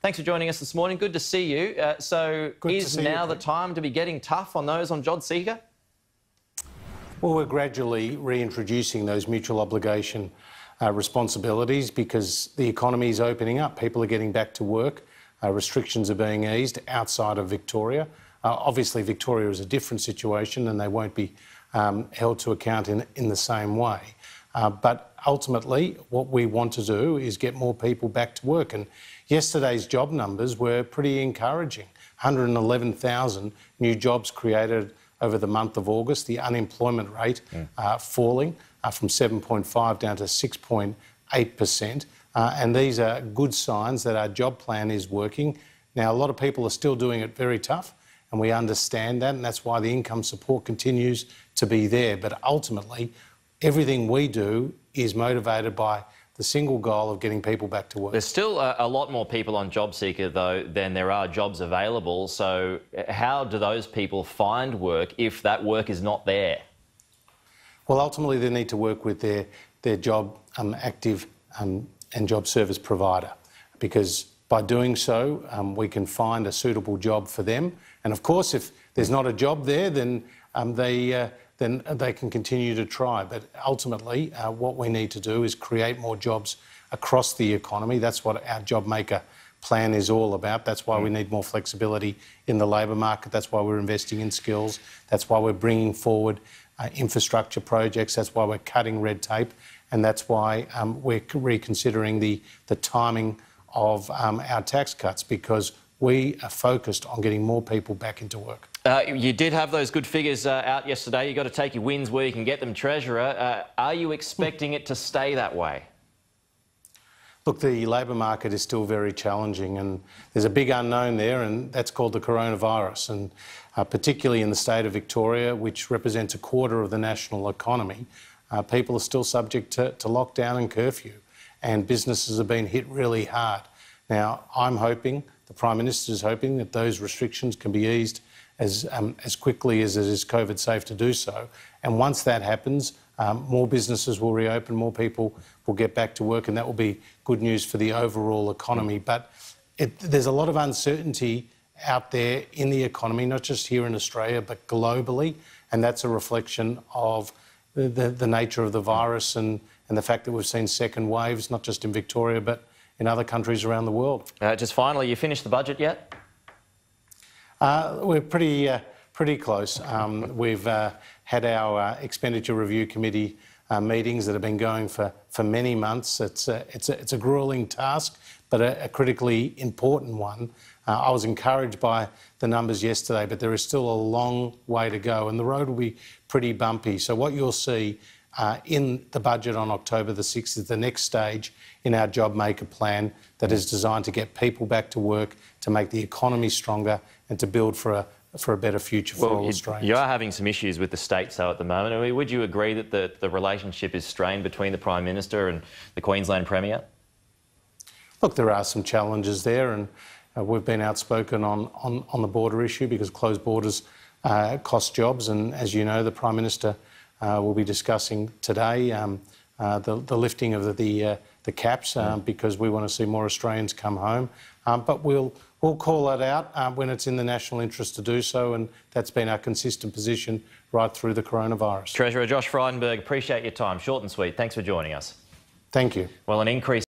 Thanks for joining us this morning. Good to see you. Is now the time to be getting tough on those on JobSeeker? Well, we're gradually reintroducing those mutual obligation responsibilities because the economy is opening up. People are getting back to work. Restrictions are being eased outside of Victoria. Obviously, Victoria is a different situation and they won't be held to account in the same way. But ultimately, what we want to do is get more people back to work. And yesterday's job numbers were pretty encouraging. 111,000 new jobs created over the month of August. The unemployment rate falling from 7.5 down to 6.8%. And these are good signs that our job plan is working. Now, a lot of people are still doing it very tough, and we understand that, and that's why the income support continues to be there. But ultimately, everything we do is motivated by the single goal of getting people back to work. There's still a lot more people on JobSeeker, though, than there are jobs available. So how do those people find work if that work is not there? Well, ultimately, they need to work with their job active and job service provider, because by doing so, we can find a suitable job for them. And of course, if there's not a job there, then they can continue to try. But ultimately, what we need to do is create more jobs across the economy. That's what our JobMaker plan is all about. That's why we need more flexibility in the labour market. That's why we're investing in skills. That's why we're bringing forward infrastructure projects. That's why we're cutting red tape. And that's why we're reconsidering the timing of our tax cuts, because we are focused on getting more people back into work. You did have those good figures out yesterday. You've got to take your wins where you can get them, Treasurer. Are you expecting it to stay that way? Look, the labour market is still very challenging, and there's a big unknown there, and that's called the coronavirus. And particularly in the state of Victoria, which represents a quarter of the national economy, people are still subject to lockdown and curfew, and businesses have been hit really hard. Now, I'm hoping, the Prime Minister is hoping, that those restrictions can be eased as quickly as it is COVID safe to do so. And once that happens, more businesses will reopen, more people will get back to work, and that will be good news for the overall economy. But there's a lot of uncertainty out there in the economy, not just here in Australia, but globally, and that's a reflection of the nature of the virus and the fact that we've seen second waves, not just in Victoria, but in other countries around the world. Just finally, you finished the budget yet? We're pretty close. We've had our expenditure review committee meetings that have been going for many months. It's a gruelling task, but a critically important one. I was encouraged by the numbers yesterday, but there is still a long way to go, and the road will be pretty bumpy. So what you'll see in the budget on October the 6th is the next stage in our JobMaker plan that is designed to get people back to work, to make the economy stronger, and to build for a better future for all Australians. You are having some issues with the states, though, at the moment. I mean, would you agree that the relationship is strained between the Prime Minister and the Queensland Premier? Look, there are some challenges there, and we've been outspoken on the border issue, because closed borders cost jobs. And as you know, the Prime Minister will be discussing today the lifting of the caps, because we want to see more Australians come home. But we'll call that out when it's in the national interest to do so, and that's been our consistent position right through the coronavirus. Treasurer Josh Frydenberg, appreciate your time. Short and sweet. Thanks for joining us. Thank you. Well, an increase